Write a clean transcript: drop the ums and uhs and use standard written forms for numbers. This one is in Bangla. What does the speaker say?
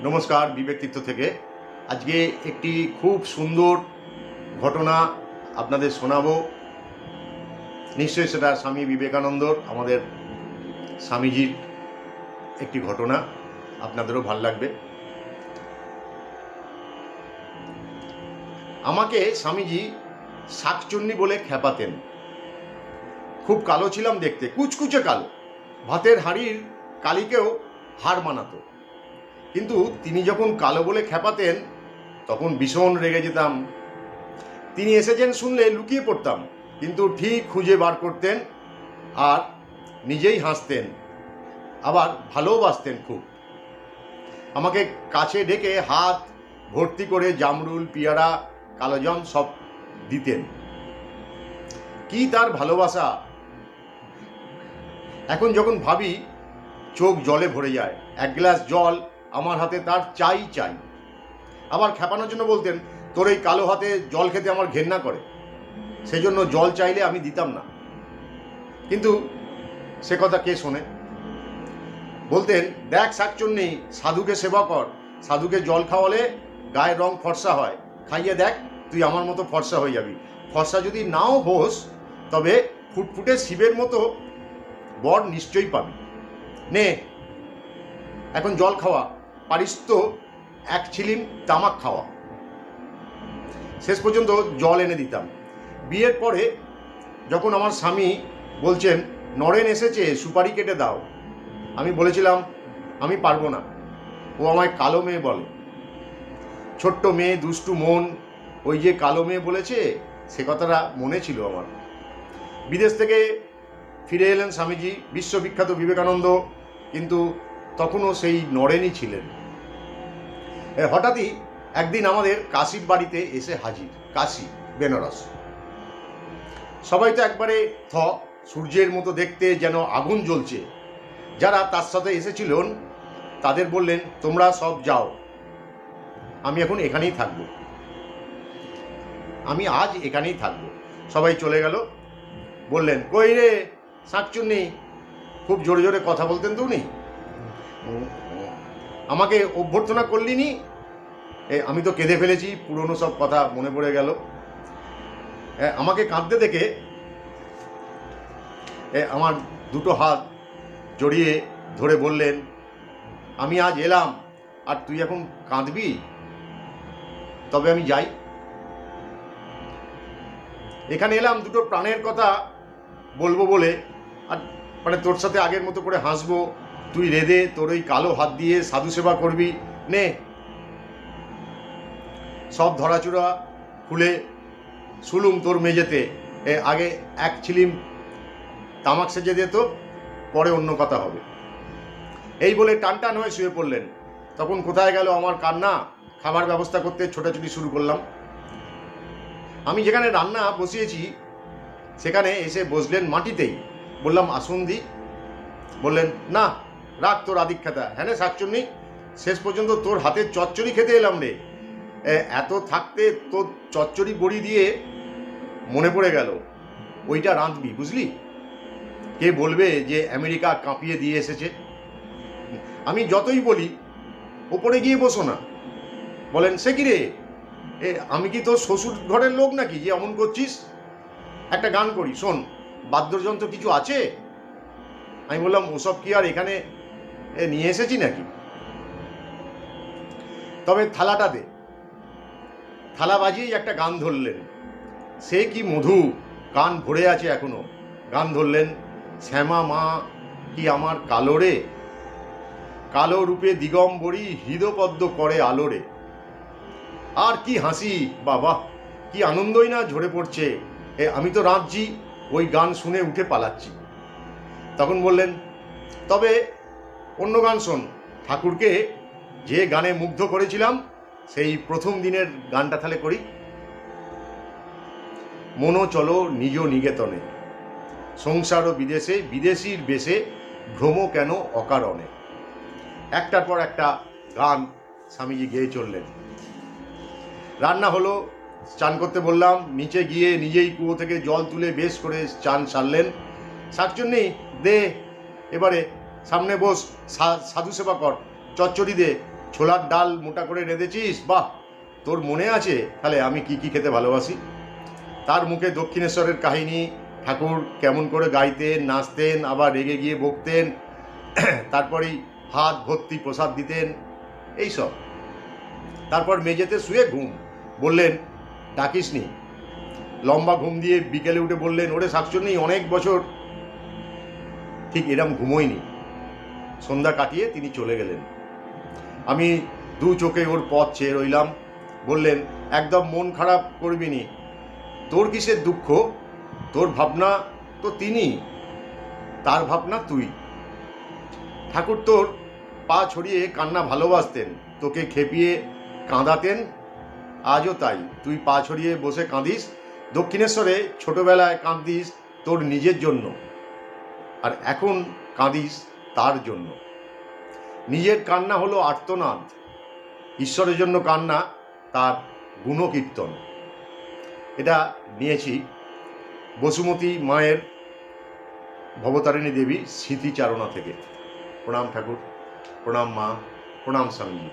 নমস্কার, বিবেক তীর্থ থেকে। আজকে একটি খুব সুন্দর ঘটনা আপনাদের শোনাবো। নিশ্চয়ই সেটা স্বামী বিবেকানন্দর, আমাদের স্বামীজির একটি ঘটনা, আপনাদেরও ভাল লাগবে। আমাকে স্বামীজি শাকচুন্নি বলে খেপাতেন। খুব কালো ছিলাম দেখতে, কুচকুচে কালো, ভাতের হাঁড়ির কালিকেও হার মানাতো। কিন্তু তিনি যখন কালো বলে খেপাতেন তখন ভীষণ রেগে যেতাম। তিনি এসেছেন শুনলে লুকিয়ে পড়তাম, কিন্তু ঠিক খুঁজে বার করতেন আর নিজেই হাসতেন, আবার ভালোবাসতেন খুব। আমাকে কাছে ডেকে হাত ভর্তি করে জামরুল, পিয়ারা, কালোজাম সব দিতেন। কি তার ভালোবাসা! এখন যখন ভাবি চোখ জলে ভরে যায়। এক গ্লাস জল আমার হাতে তার চাই চাই। আবার খেপানোর জন্য বলতেন, তোর এই কালো হাতে জল খেতে আমার ঘেন্না করে, সেই জন্য জল চাইলে আমি দিতাম না। কিন্তু সে কথা কে শোনে? বলতেন, দেখ শাকচুন্নি, সাধুকে সেবা কর, সাধুকে জল খাওয়ালে গায়ের রং ফর্সা হয়, খাইয়ে দেখ, তুই আমার মতো ফর্সা হয়ে যাবি। ফর্সা যদি নাও হোস, তবে ফুটফুটে শিবের মতো বর নিশ্চয়ই পাবি। নে এখন জল খাওয়া, পারিস তো এক ছিলিম তামাক খাওয়া। শেষ পর্যন্ত জল এনে দিতাম। বিয়ের পরে যখন আমার স্বামী বলছেন, নরেন এসেছে, সুপারি কেটে দাও, আমি বলেছিলাম আমি পারবো না। ও আমায় কালো মেয়ে বলে। ছোট্ট মেয়ে, দুষ্টু মন, ওই যে কালো মেয়ে বলেছে, সে কথাটা মনে ছিল আমার। বিদেশ থেকে ফিরে এলেন স্বামীজি, বিশ্ববিখ্যাত বিবেকানন্দ, কিন্তু তখনও সেই নরেনই ছিলেন। হঠাৎই একদিন আমাদের কাশির বাড়িতে এসে হাজির। কাশি, বেনারস। সবাই তো একবারে সূর্যের মতো দেখতে, যেন আগুন জ্বলছে। যারা তার সাথে এসেছিলেন তাদের বললেন, তোমরা সব যাও, আমি এখন এখানেই থাকবো, আমি আজ এখানেই থাকবো। সবাই চলে গেল। বললেন, কই রে শাকচুন্নি? খুব জোরে জোরে কথা বলতেন তো উনি। আমাকে অভ্যর্থনা করলি নি? আমি তো কেঁদে ফেলেছি, পুরনো সব কথা মনে পড়ে গেল। আমাকে কাঁদতে দেখে আমার দুটো হাত জড়িয়ে ধরে বললেন, আমি আজ এলাম আর তুই এখন কাঁদবি? তবে আমি যাই। এখানে এলাম দুটো প্রাণের কথা বলবো বলে, আর মানে তোর সাথে আগের মতো করে হাসবো, তুই রেঁধে তোর ওই কালো হাত দিয়ে সাধু সেবা করবি। নে সব ধরাচুরা খুলে শুলুম তোর মেঝেতে। আগে এক ছিলিম তামাক সেজে দে তো, পরে অন্য কথা হবে। এই বলে টান টান হয়ে শুয়ে পড়লেন। তখন কোথায় গেল আমার কান্না? খাবার ব্যবস্থা করতে ছোটাছুটি শুরু করলাম। আমি যেখানে রান্না বসিয়েছি সেখানে এসে বসলেন মাটিতেই। বললাম, আসুন দি। বললেন, না রাখ তোর আদিক্ষেতা। হ্যাঁ রে শাকচুন্নি, শেষ পর্যন্ত তোর হাতের চচ্চড়ি খেতে এলাম রে। এত থাকতে তোর চচ্চড়ি বড়ি দিয়ে মনে পড়ে গেল, ওইটা রাঁধবি, বুঝলি? কে বলবে যে আমেরিকা কাঁপিয়ে দিয়ে এসেছে। আমি যতই বলি, ওপরে গিয়ে বসো না। বলেন, সে কি রে, আমি কি তোর শ্বশুর ঘরের লোক নাকি যে অমন করছিস? একটা গান করি, শোন, বাদ্যযন্ত্র কিছু আছে? আমি বললাম, ওসব কি আর এখানে নিয়ে এসেছি নাকি? তবে থালাটা দে। থালা বাজিয়েই একটা গান ধরলেন। সে কি মধু, গান ভরে আছে এখনো। গান ধরলেন, শ্যামা মা কি আমার কালো রে, কালো রূপে দিগম্বরী হৃদপদ্ম করে আলোরে। আর কি হাসি বাবা, কি আনন্দই না ঝরে পড়ছে। আমি তো রাঁধছি, ওই গান শুনে উঠে পালাচ্ছি। তখন বললেন, তবে অন্য গান শোন, ঠাকুরকে যে গানে মুগ্ধ করেছিলাম সেই প্রথম দিনের গানটা তাহলে করি। মনো চলো নিজ নিকেতনে, সংসার ও বিদেশে, বিদেশির বেশে ভ্রম কেন অকারণে। একটার পর একটা গান স্বামীজি গেয়ে চললেন। রান্না হলো, চান করতে বললাম। নিচে গিয়ে নিজেই কুয়ো থেকে জল তুলে বেশ করে চান সারলেন। শাকচুন্নি দে, এবারে সামনে বস, সাধু সেবা কর, চচ্চড়ি দে, ছোলার ডাল মোটা করে রেঁধেছিস, বাহ, তোর মনে আছে তাহলে আমি কি কি খেতে ভালোবাসি। তার মুখে দক্ষিণেশ্বরের কাহিনী, ঠাকুর কেমন করে গাইতেন, নাচতেন, আবার রেগে গিয়ে বকতেন, তারপরেই হাত ভর্তি প্রসাদ দিতেন, এইসব। তারপর মেঝেতে শুয়ে ঘুম। বললেন, ডাকিসনি। লম্বা ঘুম দিয়ে বিকেলে উঠে বললেন, ওরে শাকচুন্নি, অনেক বছর ঠিক এরম ঘুমোয়নি। সন্ধ্যা কাটিয়ে তিনি চলে গেলেন। আমি দু চোখে ওর পথ চেয়ে রইলাম। বললেন, একদম মন খারাপ করবি নি, তোর কিসের দুঃখ, তোর ভাবনা তো তিনি, তার ভাবনা তুই। ঠাকুর তোর পা ছড়িয়ে কান্না ভালোবাসতেন, তোকে খেপিয়ে কাঁদাতেন, আজও তাই। তুই পা ছড়িয়ে বসে কাঁদিস, দক্ষিণেশ্বরে ছোটবেলায় কাঁদিস তোর নিজের জন্য, আর এখন কাঁদিস তার জন্য। নিজের কান্না হলো আর্তনাদ, ঈশ্বরের জন্য কান্না তার গুণকীর্তন। এটা নিয়েছি বসুমতী মায়ের ভবতারিণী দেবী স্মৃতিচারণা থেকে। প্রণাম ঠাকুর, প্রণাম মা, প্রণাম স্বামীজি।